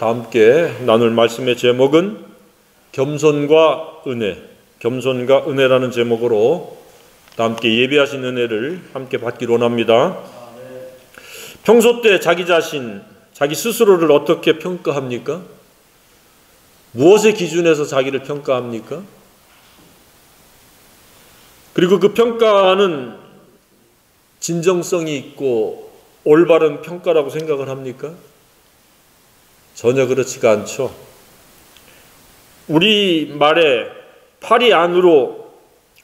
다 함께 나눌 말씀의 제목은 겸손과 은혜, 겸손과 은혜라는 제목으로 다 함께 예배하신 은혜를 함께 받기로 원합니다. 평소 때 자기 자신, 자기 스스로를 어떻게 평가합니까? 무엇의 기준에서 자기를 평가합니까? 그리고 그 평가는 진정성이 있고 올바른 평가라고 생각을 합니까? 전혀 그렇지가 않죠. 우리 말에 팔이 안으로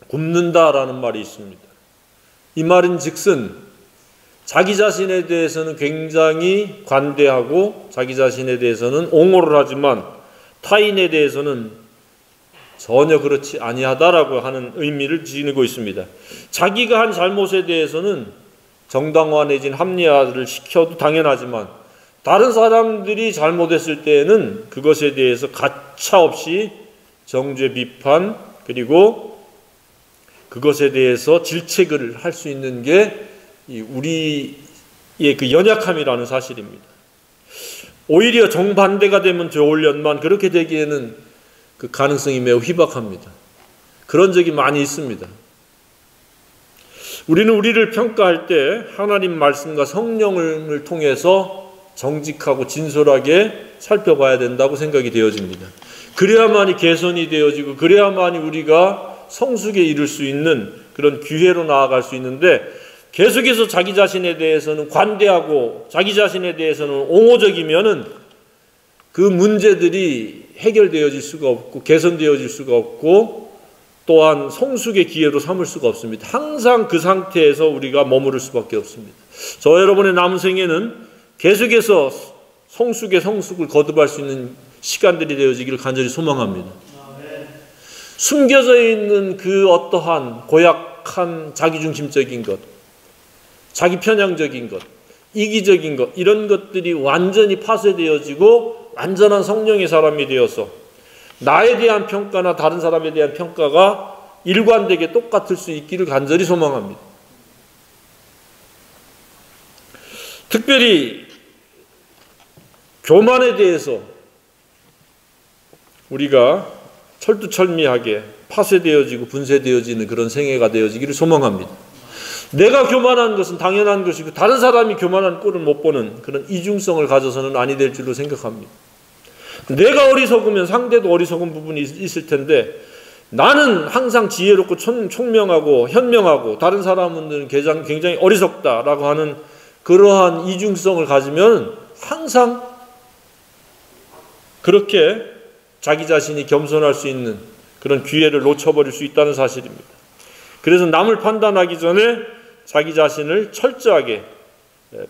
굽는다라는 말이 있습니다. 이 말은 즉슨 자기 자신에 대해서는 굉장히 관대하고 자기 자신에 대해서는 옹호를 하지만 타인에 대해서는 전혀 그렇지 아니하다라고 하는 의미를 지니고 있습니다. 자기가 한 잘못에 대해서는 정당화 내진 합리화를 시켜도 당연하지만 다른 사람들이 잘못했을 때에는 그것에 대해서 가차없이 정죄 비판 그리고 그것에 대해서 질책을 할 수 있는 게 우리의 그 연약함이라는 사실입니다. 오히려 정반대가 되면 좋으련만 그렇게 되기에는 그 가능성이 매우 희박합니다. 그런 적이 많이 있습니다. 우리는 우리를 평가할 때 하나님 말씀과 성령을 통해서 정직하고 진솔하게 살펴봐야 된다고 생각이 되어집니다. 그래야만이 개선이 되어지고 그래야만이 우리가 성숙에 이를 수 있는 그런 기회로 나아갈 수 있는데 계속해서 자기 자신에 대해서는 관대하고 자기 자신에 대해서는 옹호적이면은 그 문제들이 해결되어질 수가 없고 개선되어질 수가 없고 또한 성숙의 기회로 삼을 수가 없습니다. 항상 그 상태에서 우리가 머무를 수밖에 없습니다. 저 여러분의 남은 생에는 계속해서 성숙의 성숙을 거듭할 수 있는 시간들이 되어지기를 간절히 소망합니다. 숨겨져 있는 그 어떠한 고약한 자기중심적인 것, 자기 편향적인 것, 이기적인 것 이런 것들이 완전히 파쇄되어지고 완전한 성령의 사람이 되어서 나에 대한 평가나 다른 사람에 대한 평가가 일관되게 똑같을 수 있기를 간절히 소망합니다. 특별히 교만에 대해서 우리가 철두철미하게 파쇄되어지고 분쇄되어지는 그런 생애가 되어지기를 소망합니다. 내가 교만한 것은 당연한 것이고 다른 사람이 교만한 꼴을 못 보는 그런 이중성을 가져서는 아니 될 줄로 생각합니다. 내가 어리석으면 상대도 어리석은 부분이 있을 텐데 나는 항상 지혜롭고 총명하고 현명하고 다른 사람은 굉장히 어리석다라고 하는 그러한 이중성을 가지면 항상 그렇게 자기 자신이 겸손할 수 있는 그런 기회를 놓쳐버릴 수 있다는 사실입니다. 그래서 남을 판단하기 전에 자기 자신을 철저하게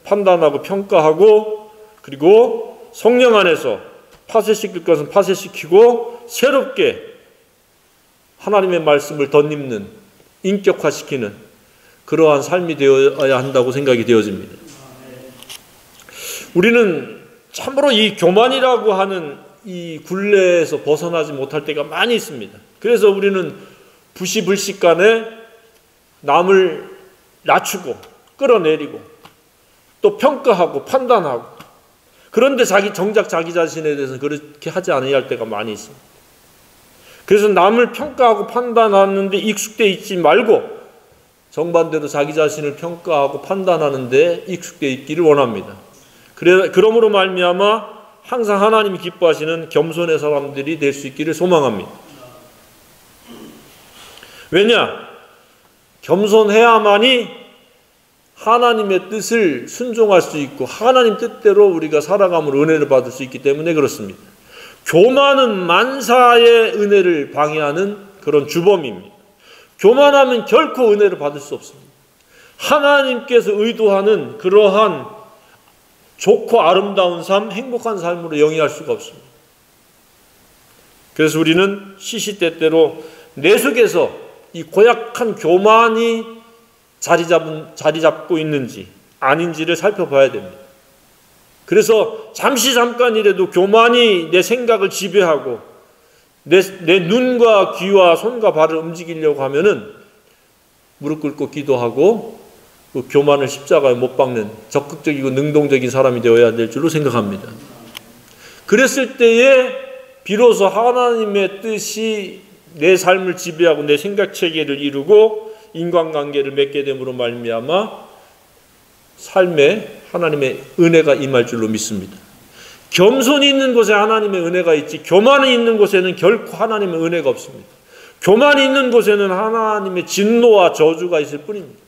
판단하고 평가하고 그리고 성령 안에서 파쇄시킬 것은 파쇄시키고 새롭게 하나님의 말씀을 덧입는 인격화시키는 그러한 삶이 되어야 한다고 생각이 되어집니다. 우리는 참으로 이 교만이라고 하는 이 굴레에서 벗어나지 못할 때가 많이 있습니다. 그래서 우리는 부시불식간에 남을 낮추고 끌어내리고 또 평가하고 판단하고 그런데 정작 자기 자신에 대해서는 그렇게 하지 않아야 때가 많이 있습니다. 그래서 남을 평가하고 판단하는데 익숙되어 있지 말고 정반대로 자기 자신을 평가하고 판단하는데 익숙되어 있기를 원합니다. 그러므로 말미암아 항상 하나님이 기뻐하시는 겸손의 사람들이 될 수 있기를 소망합니다. 왜냐? 겸손해야만이 하나님의 뜻을 순종할 수 있고 하나님 뜻대로 우리가 살아감으로 은혜를 받을 수 있기 때문에 그렇습니다. 교만은 만사의 은혜를 방해하는 그런 주범입니다. 교만하면 결코 은혜를 받을 수 없습니다. 하나님께서 의도하는 그러한 좋고 아름다운 삶, 행복한 삶으로 영위할 수가 없습니다. 그래서 우리는 시시때때로 내 속에서 이 고약한 교만이 자리 잡고 있는지 아닌지를 살펴봐야 됩니다. 그래서 잠깐이라도 교만이 내 생각을 지배하고 내 눈과 귀와 손과 발을 움직이려고 하면은 무릎 꿇고 기도하고 그 교만을 십자가에 못 박는 적극적이고 능동적인 사람이 되어야 될 줄로 생각합니다. 그랬을 때에 비로소 하나님의 뜻이 내 삶을 지배하고 내 생각체계를 이루고 인간관계를 맺게 됨으로 말미암아 삶에 하나님의 은혜가 임할 줄로 믿습니다. 겸손이 있는 곳에 하나님의 은혜가 있지 교만이 있는 곳에는 결코 하나님의 은혜가 없습니다. 교만이 있는 곳에는 하나님의 진노와 저주가 있을 뿐입니다.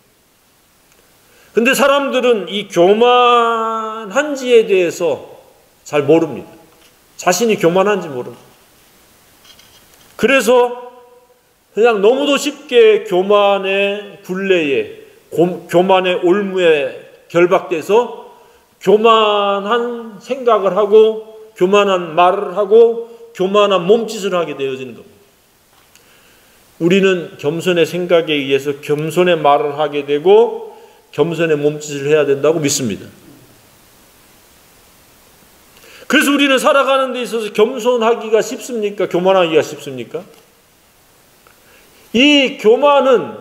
근데 사람들은 이 교만한지에 대해서 잘 모릅니다. 자신이 교만한지 모릅니다. 그래서 그냥 너무도 쉽게 교만의 굴레에, 교만의 올무에 결박돼서 교만한 생각을 하고 교만한 말을 하고 교만한 몸짓을 하게 되어지는 겁니다. 우리는 겸손의 생각에 의해서 겸손의 말을 하게 되고 겸손의 몸짓을 해야 된다고 믿습니다. 그래서 우리는 살아가는 데 있어서 겸손하기가 쉽습니까? 교만하기가 쉽습니까? 이 교만은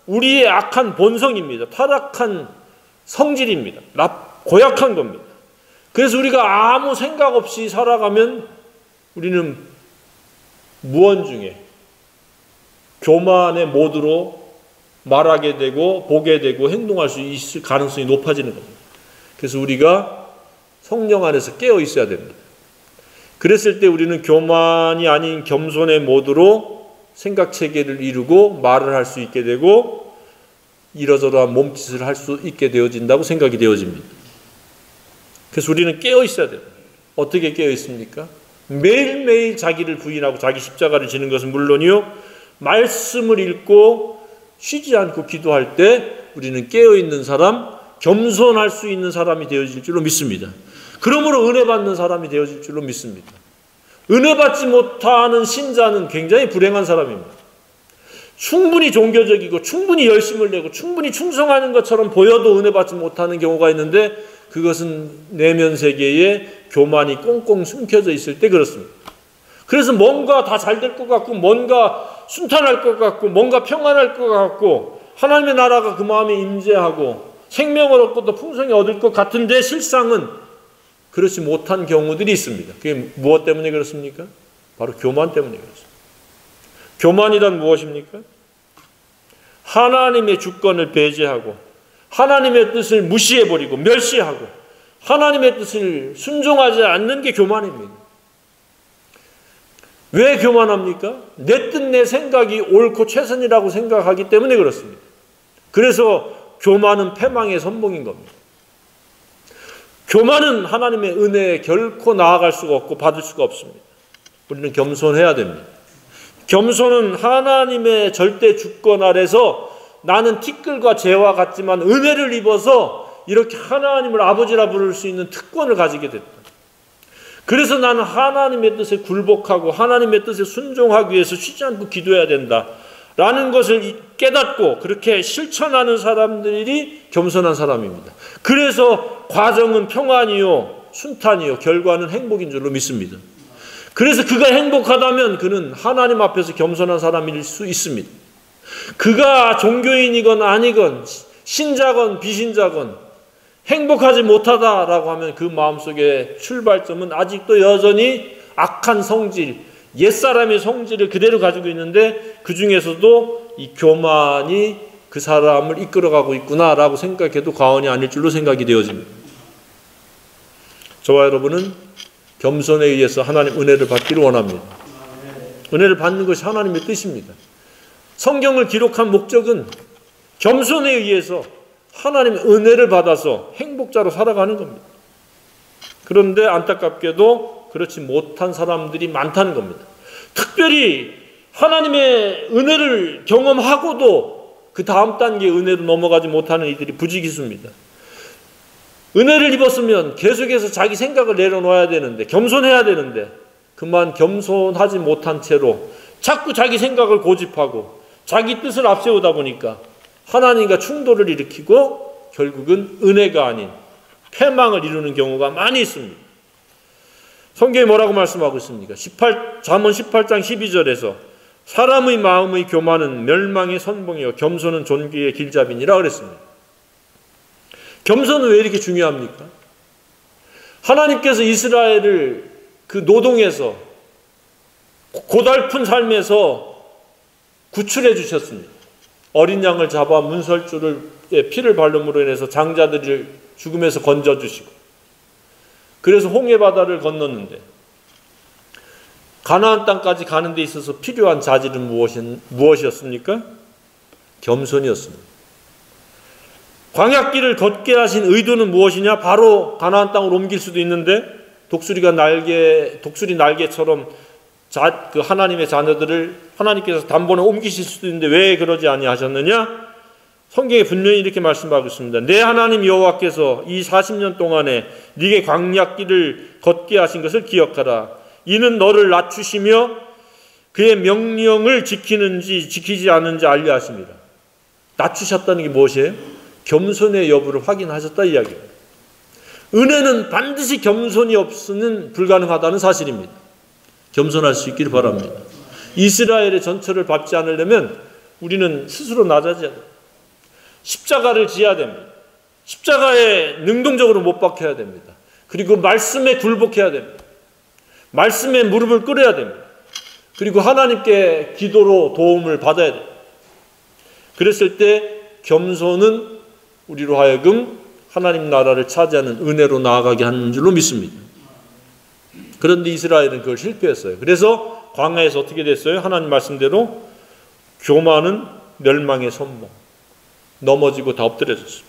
우리의 악한 본성입니다. 타락한 성질입니다. 고약한 겁니다. 그래서 우리가 아무 생각 없이 살아가면 우리는 무언중에 교만의 모드로 말하게 되고 보게 되고 행동할 수 있을 가능성이 높아지는 겁니다. 그래서 우리가 성령 안에서 깨어 있어야 됩니다. 그랬을 때 우리는 교만이 아닌 겸손의 모드로 생각체계를 이루고 말을 할 수 있게 되고 이러저러한 몸짓을 할 수 있게 되어진다고 생각이 되어집니다. 그래서 우리는 깨어 있어야 됩니다. 어떻게 깨어 있습니까? 매일매일 자기를 부인하고 자기 십자가를 지는 것은 물론이요, 말씀을 읽고 쉬지 않고 기도할 때 우리는 깨어 있는 사람, 겸손할 수 있는 사람이 되어질 줄로 믿습니다. 그러므로 은혜 받는 사람이 되어질 줄로 믿습니다. 은혜 받지 못하는 신자는 굉장히 불행한 사람입니다. 충분히 종교적이고 충분히 열심을 내고 충분히 충성하는 것처럼 보여도 은혜 받지 못하는 경우가 있는데 그것은 내면 세계에 교만이 꽁꽁 숨겨져 있을 때 그렇습니다. 그래서 뭔가 다 잘 될 것 같고 뭔가 순탄할 것 같고 뭔가 평안할 것 같고 하나님의 나라가 그 마음에 임재하고 생명을 얻고 또 풍성히 얻을 것 같은데 실상은 그렇지 못한 경우들이 있습니다. 그게 무엇 때문에 그렇습니까? 바로 교만 때문에 그렇습니다. 교만이란 무엇입니까? 하나님의 주권을 배제하고 하나님의 뜻을 무시해버리고 멸시하고 하나님의 뜻을 순종하지 않는 게 교만입니다. 왜 교만합니까? 내 뜻, 내 생각이 옳고 최선이라고 생각하기 때문에 그렇습니다. 그래서 교만은 패망의 선봉인 겁니다. 교만은 하나님의 은혜에 결코 나아갈 수가 없고 받을 수가 없습니다. 우리는 겸손해야 됩니다. 겸손은 하나님의 절대 주권 아래서 나는 티끌과 재와 같지만 은혜를 입어서 이렇게 하나님을 아버지라 부를 수 있는 특권을 가지게 됐다. 그래서 나는 하나님의 뜻에 굴복하고 하나님의 뜻에 순종하기 위해서 쉬지 않고 기도해야 된다 라는 것을 깨닫고 그렇게 실천하는 사람들이 겸손한 사람입니다. 그래서 과정은 평안이요 순탄이요 결과는 행복인 줄로 믿습니다. 그래서 그가 행복하다면 그는 하나님 앞에서 겸손한 사람일 수 있습니다. 그가 종교인이건 아니건 신자건 비신자건 행복하지 못하다라고 하면 그 마음속의 출발점은 아직도 여전히 악한 성질, 옛사람의 성질을 그대로 가지고 있는데 그 중에서도 이 교만이 그 사람을 이끌어가고 있구나라고 생각해도 과언이 아닐 줄로 생각이 되어집니다. 저와 여러분은 겸손에 의해서 하나님 은혜를 받기를 원합니다. 은혜를 받는 것이 하나님의 뜻입니다. 성경을 기록한 목적은 겸손에 의해서 하나님의 은혜를 받아서 행복자로 살아가는 겁니다. 그런데 안타깝게도 그렇지 못한 사람들이 많다는 겁니다. 특별히 하나님의 은혜를 경험하고도 그 다음 단계의 은혜로 넘어가지 못하는 이들이 부지기수입니다. 은혜를 입었으면 계속해서 자기 생각을 내려놓아야 되는데 겸손해야 되는데 그만 겸손하지 못한 채로 자꾸 자기 생각을 고집하고 자기 뜻을 앞세우다 보니까 하나님과 충돌을 일으키고 결국은 은혜가 아닌 패망을 이루는 경우가 많이 있습니다. 성경이 뭐라고 말씀하고 있습니까? 잠언 18장 12절에서 사람의 마음의 교만은 멸망의 선봉이요 겸손은 존귀의 길잡이니라 그랬습니다. 겸손은 왜 이렇게 중요합니까? 하나님께서 이스라엘을 그 노동에서, 고달픈 삶에서 구출해 주셨습니다. 어린 양을 잡아 문설주에 피를 바름으로 인해서 장자들을 죽음에서 건져주시고, 그래서 홍해바다를 건넜는데 가나안 땅까지 가는 데 있어서 필요한 자질은 무엇이었습니까? 겸손이었습니다. 광야길을 걷게 하신 의도는 무엇이냐? 바로 가나안 땅으로 옮길 수도 있는데 독수리 날개처럼 그 하나님의 자녀들을 하나님께서 단번에 옮기실 수도 있는데 왜 그러지 아니하셨느냐? 성경에 분명히 이렇게 말씀하고 있습니다. 내 하나님 여호와께서 이 40년 동안에 네게 광야길을 걷게 하신 것을 기억하라. 이는 너를 낮추시며 그의 명령을 지키는지 지키지 않는지 알려 하십니다. 낮추셨다는 게 무엇이에요? 겸손의 여부를 확인하셨다 이야기입니다. 은혜는 반드시 겸손이 없으면 불가능하다는 사실입니다. 겸손할 수 있기를 바랍니다. 이스라엘의 전처를 밟지 않으려면 우리는 스스로 낮아져야 됩니다. 십자가를 지어야 됩니다. 십자가에 능동적으로 못 박혀야 됩니다. 그리고 말씀에 굴복해야 됩니다. 말씀에 무릎을 꿇어야 됩니다. 그리고 하나님께 기도로 도움을 받아야 됩니다. 그랬을 때 겸손은 우리로 하여금 하나님 나라를 차지하는 은혜로 나아가게 하는 줄로 믿습니다. 그런데 이스라엘은 그걸 실패했어요. 그래서 광야에서 어떻게 됐어요? 하나님 말씀대로 교만은 멸망의 선봉, 넘어지고 다 엎드려졌습니다.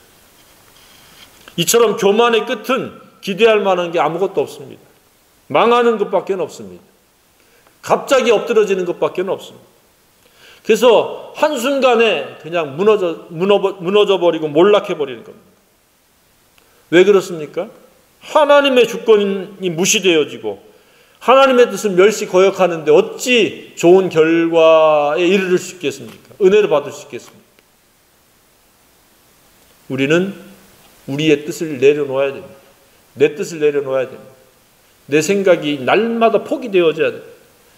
이처럼 교만의 끝은 기대할 만한 게 아무것도 없습니다. 망하는 것밖에 없습니다. 갑자기 엎드러지는 것밖에 없습니다. 그래서 한순간에 그냥 무너져 버리고 몰락해 버리는 겁니다. 왜 그렇습니까? 하나님의 주권이 무시되어지고 하나님의 뜻을 멸시 거역하는데 어찌 좋은 결과에 이르를 수 있겠습니까? 은혜를 받을 수 있겠습니까? 우리는 우리의 뜻을 내려놓아야 됩니다. 내 뜻을 내려놓아야 됩니다. 내 생각이 날마다 포기되어져야 됩니다.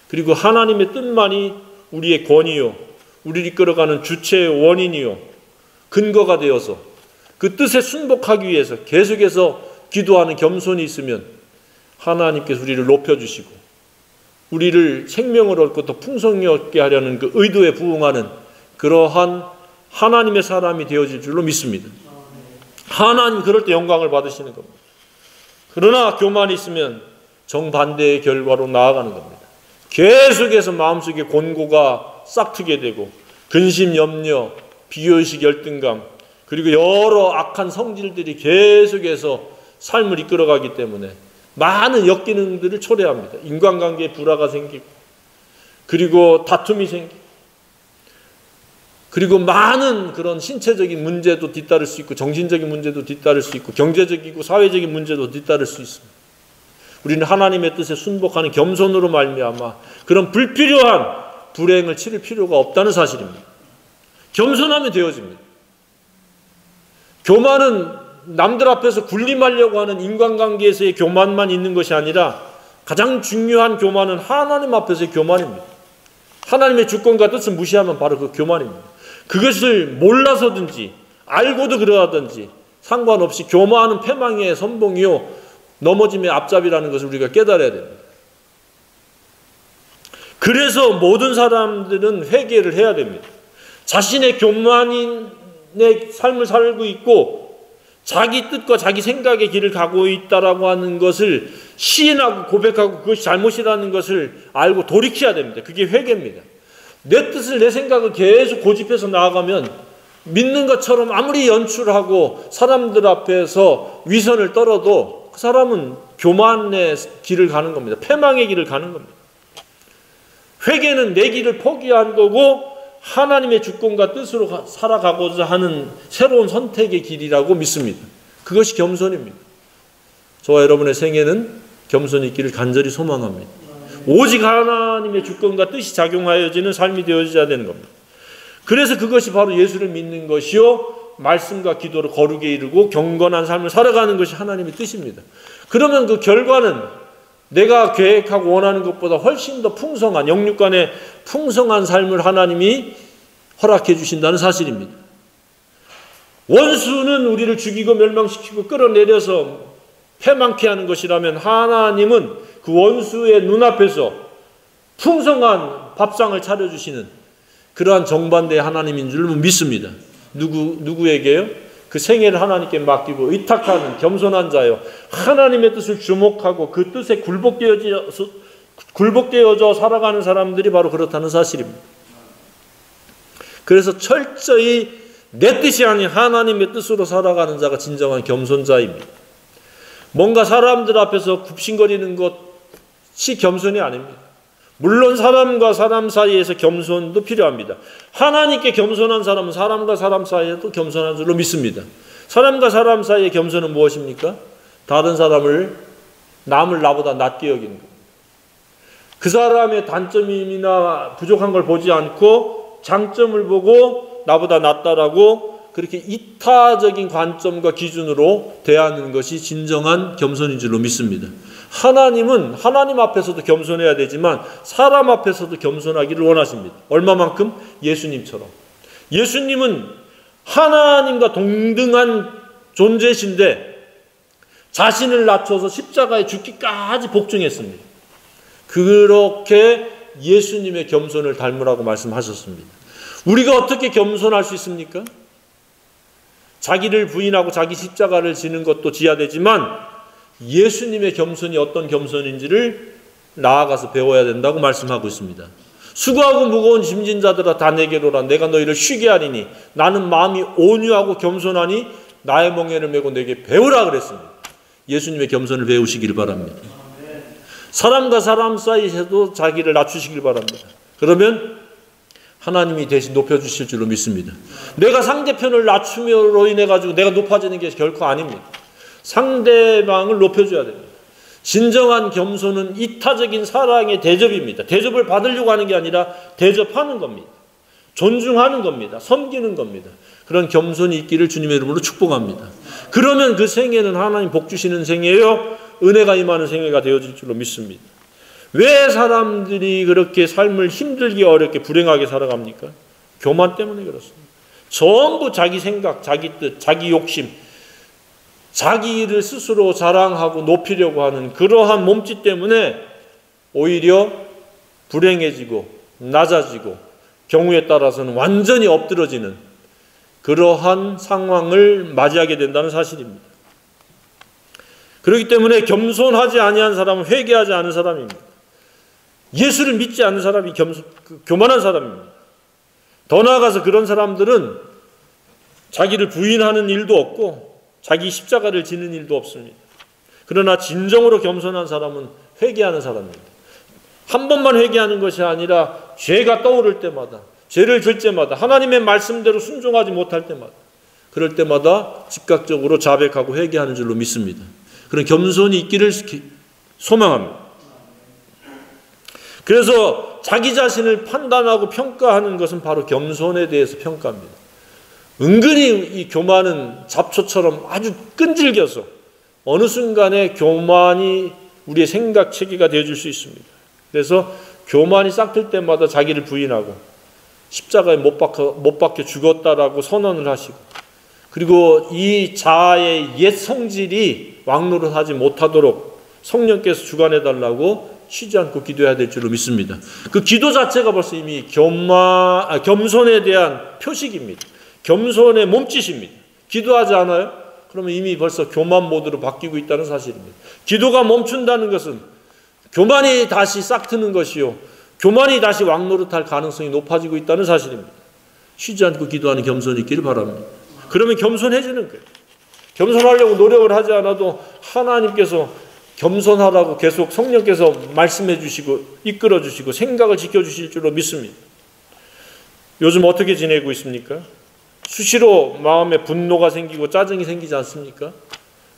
그리고 하나님의 뜻만이 우리의 권위요, 우리를 이끌어가는 주체의 원인이요, 근거가 되어서 그 뜻에 순복하기 위해서 계속해서 기도하는 겸손이 있으면 하나님께서 우리를 높여주시고 우리를 생명을 얻고 더 풍성히 얻게 하려는 그 의도에 부응하는 그러한 하나님의 사람이 되어질 줄로 믿습니다. 하나님 그럴 때 영광을 받으시는 겁니다. 그러나 교만이 있으면 정반대의 결과로 나아가는 겁니다. 계속해서 마음속에 곤고가 싹트게 되고 근심, 염려, 비교의식, 열등감 그리고 여러 악한 성질들이 계속해서 삶을 이끌어가기 때문에 많은 역기능들을 초래합니다. 인간관계에 불화가 생기고 그리고 다툼이 생기고 그리고 많은 그런 신체적인 문제도 뒤따를 수 있고 정신적인 문제도 뒤따를 수 있고 경제적이고 사회적인 문제도 뒤따를 수 있습니다. 우리는 하나님의 뜻에 순복하는 겸손으로 말미암아 그런 불필요한 불행을 치를 필요가 없다는 사실입니다. 겸손하면 되어집니다. 교만은 남들 앞에서 군림하려고 하는 인간관계에서의 교만만 있는 것이 아니라 가장 중요한 교만은 하나님 앞에서의 교만입니다. 하나님의 주권과 뜻을 무시하면 바로 그 교만입니다. 그것을 몰라서든지 알고도 그러하든지 상관없이 교만은 패망의 선봉이요 넘어짐의 앞잡이라는 것을 우리가 깨달아야 됩니다. 그래서 모든 사람들은 회개를 해야 됩니다. 자신의 교만인의 삶을 살고 있고 자기 뜻과 자기 생각의 길을 가고 있다라고 하는 것을 시인하고 고백하고 그것이 잘못이라는 것을 알고 돌이켜야 됩니다. 그게 회개입니다. 내 뜻을 내 생각을 계속 고집해서 나아가면 믿는 것처럼 아무리 연출하고 사람들 앞에서 위선을 떨어도 그 사람은 교만의 길을 가는 겁니다. 패망의 길을 가는 겁니다. 회개는 내 길을 포기한 거고 하나님의 주권과 뜻으로 살아가고자 하는 새로운 선택의 길이라고 믿습니다. 그것이 겸손입니다. 저와 여러분의 생애는 겸손이 있기를 간절히 소망합니다. 오직 하나님의 주권과 뜻이 작용하여지는 삶이 되어져야 되는 겁니다. 그래서 그것이 바로 예수를 믿는 것이요 말씀과 기도로 거룩에 이르고 경건한 삶을 살아가는 것이 하나님의 뜻입니다. 그러면 그 결과는 내가 계획하고 원하는 것보다 훨씬 더 풍성한 영육간의 풍성한 삶을 하나님이 허락해 주신다는 사실입니다. 원수는 우리를 죽이고 멸망시키고 끌어내려서 패망케 하는 것이라면 하나님은 그 원수의 눈앞에서 풍성한 밥상을 차려주시는 그러한 정반대의 하나님인 줄 믿습니다. 누구에게요? 그 생애를 하나님께 맡기고 의탁하는 겸손한 자요, 하나님의 뜻을 주목하고 그 뜻에 굴복되어져 살아가는 사람들이 바로 그렇다는 사실입니다. 그래서 철저히 내 뜻이 아닌 하나님의 뜻으로 살아가는 자가 진정한 겸손자입니다. 뭔가 사람들 앞에서 굽신거리는 것이 겸손이 아닙니다. 물론 사람과 사람 사이에서 겸손도 필요합니다. 하나님께 겸손한 사람은 사람과 사람 사이에도 겸손한 줄로 믿습니다. 사람과 사람 사이의 겸손은 무엇입니까? 다른 사람을, 남을 나보다 낮게 여기는 겁니다. 그 사람의 단점이나 부족한 걸 보지 않고 장점을 보고 나보다 낫다라고 그렇게 이타적인 관점과 기준으로 대하는 것이 진정한 겸손인 줄로 믿습니다. 하나님은 하나님 앞에서도 겸손해야 되지만 사람 앞에서도 겸손하기를 원하십니다. 얼마만큼? 예수님처럼. 예수님은 하나님과 동등한 존재이신데 자신을 낮춰서 십자가에 죽기까지 복종했습니다. 그렇게 예수님의 겸손을 닮으라고 말씀하셨습니다. 우리가 어떻게 겸손할 수 있습니까? 자기를 부인하고 자기 십자가를 지는 것도 지어야 되지만 예수님의 겸손이 어떤 겸손인지를 나아가서 배워야 된다고 말씀하고 있습니다. 수고하고 무거운 짐진 자들아 다 내게로 오라. 내가 너희를 쉬게 하리니 나는 마음이 온유하고 겸손하니 나의 멍에를 메고 내게 배우라 그랬습니다. 예수님의 겸손을 배우시기를 바랍니다. 사람과 사람 사이에서도 자기를 낮추시길 바랍니다. 그러면 하나님이 대신 높여주실 줄로 믿습니다. 내가 상대편을 낮춤으로 인해 가지고 내가 높아지는 게 결코 아닙니다. 상대방을 높여줘야 됩니다. 진정한 겸손은 이타적인 사랑의 대접입니다. 대접을 받으려고 하는 게 아니라 대접하는 겁니다. 존중하는 겁니다. 섬기는 겁니다. 그런 겸손이 있기를 주님의 이름으로 축복합니다. 그러면 그 생애는 하나님 복 주시는 생애요, 은혜가 임하는 생애가 되어질 줄로 믿습니다. 왜 사람들이 그렇게 삶을 힘들게 어렵게 불행하게 살아갑니까? 교만 때문에 그렇습니다. 전부 자기 생각, 자기 뜻, 자기 욕심, 자기를 스스로 자랑하고 높이려고 하는 그러한 몸짓 때문에 오히려 불행해지고 낮아지고 경우에 따라서는 완전히 엎드러지는 그러한 상황을 맞이하게 된다는 사실입니다. 그렇기 때문에 겸손하지 아니한 사람은 회개하지 않은 사람입니다. 예수를 믿지 않는 사람이 교만한 사람입니다. 더 나아가서 그런 사람들은 자기를 부인하는 일도 없고 자기 십자가를 지는 일도 없습니다. 그러나 진정으로 겸손한 사람은 회개하는 사람입니다. 한 번만 회개하는 것이 아니라 죄가 떠오를 때마다, 죄를 질 때마다, 하나님의 말씀대로 순종하지 못할 때마다, 그럴 때마다 즉각적으로 자백하고 회개하는 줄로 믿습니다. 그런 겸손이 있기를 소망합니다. 그래서 자기 자신을 판단하고 평가하는 것은 바로 겸손에 대해서 평가합니다. 은근히 이 교만은 잡초처럼 아주 끈질겨서 어느 순간에 교만이 우리의 생각 체계가 되어줄 수 있습니다. 그래서 교만이 싹틀 때마다 자기를 부인하고 십자가에 못 박혀 죽었다라고 선언을 하시고, 그리고 이 자아의 옛 성질이 왕노릇하지 못하도록 성령께서 주관해달라고 쉬지 않고 기도해야 될 줄로 믿습니다. 그 기도 자체가 벌써 이미 겸손에 대한 표식입니다. 겸손의 몸짓입니다. 기도하지 않아요? 그러면 이미 벌써 교만 모드로 바뀌고 있다는 사실입니다. 기도가 멈춘다는 것은 교만이 다시 싹트는 것이요, 교만이 다시 왕노릇할 가능성이 높아지고 있다는 사실입니다. 쉬지 않고 기도하는 겸손이 있기를 바랍니다. 그러면 겸손해지는 거예요. 겸손하려고 노력을 하지 않아도 하나님께서 겸손하라고 계속 성령께서 말씀해 주시고 이끌어 주시고 생각을 지켜주실 줄로 믿습니다. 요즘 어떻게 지내고 있습니까? 수시로 마음에 분노가 생기고 짜증이 생기지 않습니까?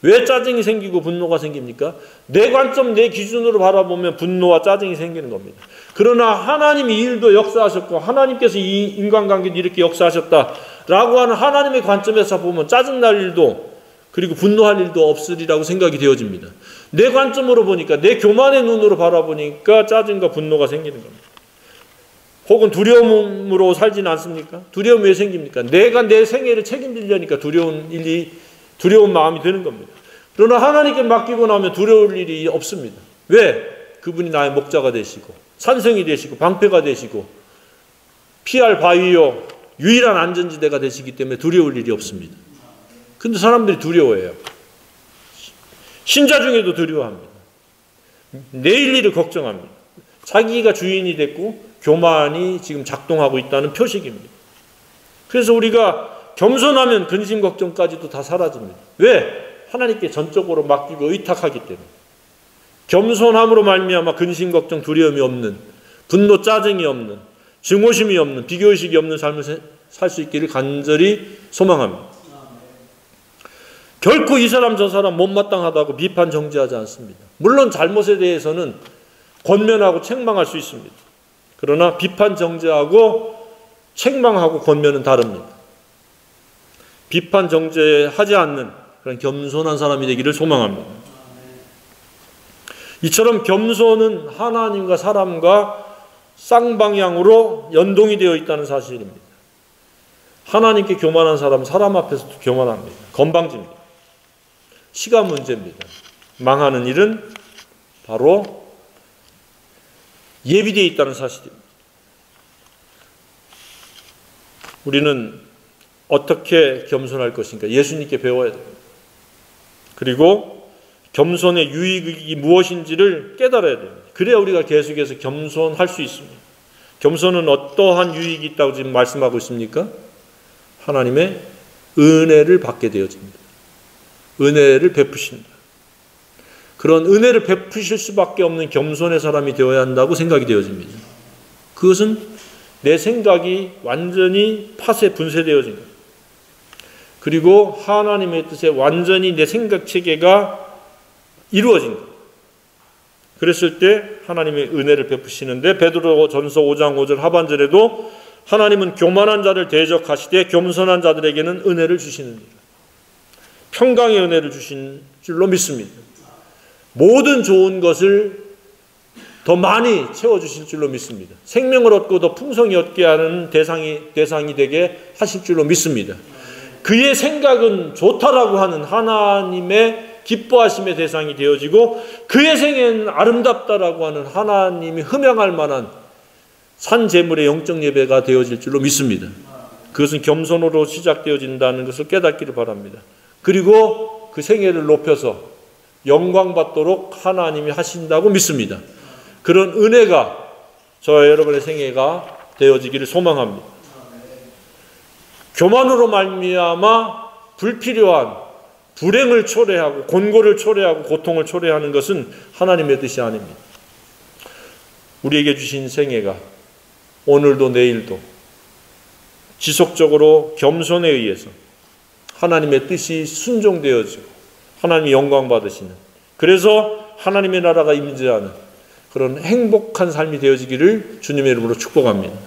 왜 짜증이 생기고 분노가 생깁니까? 내 관점, 내 기준으로 바라보면 분노와 짜증이 생기는 겁니다. 그러나 하나님이 이 일도 역사하셨고 하나님께서 이 인간관계도 이렇게 역사하셨다라고 하는 하나님의 관점에서 보면 짜증날 일도 그리고 분노할 일도 없으리라고 생각이 되어집니다. 내 관점으로 보니까, 내 교만의 눈으로 바라보니까 짜증과 분노가 생기는 겁니다. 혹은 두려움으로 살지는 않습니까? 두려움이 왜 생깁니까? 내가 내 생애를 책임지려니까 두려운 마음이 드는 겁니다. 그러나 하나님께 맡기고 나면 두려울 일이 없습니다. 왜? 그분이 나의 목자가 되시고 산성이 되시고 방패가 되시고 피할 바위요 유일한 안전지대가 되시기 때문에 두려울 일이 없습니다. 근데 사람들이 두려워해요. 신자 중에도 두려워합니다. 내일 일을 걱정합니다. 자기가 주인이 됐고 교만이 지금 작동하고 있다는 표식입니다. 그래서 우리가 겸손하면 근심 걱정까지도 다 사라집니다. 왜? 하나님께 전적으로 맡기고 의탁하기 때문에. 겸손함으로 말미암아 근심 걱정 두려움이 없는, 분노 짜증이 없는, 증오심이 없는, 비교의식이 없는 삶을 살 수 있기를 간절히 소망합니다. 결코 이 사람 저 사람 못마땅하다고 비판 정죄하지 않습니다. 물론 잘못에 대해서는 권면하고 책망할 수 있습니다. 그러나 비판 정죄하고 책망하고 권면은 다릅니다. 비판 정죄하지 않는 그런 겸손한 사람이 되기를 소망합니다. 이처럼 겸손은 하나님과 사람과 쌍방향으로 연동이 되어 있다는 사실입니다. 하나님께 교만한 사람은 사람 앞에서도 교만합니다. 건방집니다. 시간 문제입니다. 망하는 일은 바로 예비되어 있다는 사실입니다. 우리는 어떻게 겸손할 것인가? 예수님께 배워야 됩니다. 그리고 겸손의 유익이 무엇인지를 깨달아야 됩니다. 그래야 우리가 계속해서 겸손할 수 있습니다. 겸손은 어떠한 유익이 있다고 지금 말씀하고 있습니까? 하나님의 은혜를 받게 되어집니다. 은혜를 베푸신다. 그런 은혜를 베푸실 수밖에 없는 겸손의 사람이 되어야 한다고 생각이 되어집니다. 그것은 내 생각이 완전히 팥에 분쇄되어진 겁니다. 그리고 하나님의 뜻에 완전히 내 생각 체계가 이루어진 것. 그랬을 때 하나님의 은혜를 베푸시는데 베드로전서 5장 5절 하반절에도 하나님은 교만한 자를 대적하시되 겸손한 자들에게는 은혜를 주시느니라. 평강의 은혜를 주신 줄로 믿습니다. 모든 좋은 것을 더 많이 채워주실 줄로 믿습니다. 생명을 얻고 더 풍성히 얻게 하는 대상이 되게 하실 줄로 믿습니다. 그의 생각은 좋다라고 하는 하나님의 기뻐하심의 대상이 되어지고 그의 생애는 아름답다라고 하는 하나님이 흠양할 만한 산 제물의 영적 예배가 되어질 줄로 믿습니다. 그것은 겸손으로 시작되어진다는 것을 깨닫기를 바랍니다. 그리고 그 생애를 높여서 영광받도록 하나님이 하신다고 믿습니다. 그런 은혜가 저와 여러분의 생애가 되어지기를 소망합니다. 교만으로 말미암아 불필요한 불행을 초래하고 곤고를 초래하고 고통을 초래하는 것은 하나님의 뜻이 아닙니다. 우리에게 주신 생애가 오늘도 내일도 지속적으로 겸손에 의해서 하나님의 뜻이 순종되어지고 하나님이 영광 받으시는, 그래서 하나님의 나라가 임재하는 그런 행복한 삶이 되어지기를 주님의 이름으로 축복합니다.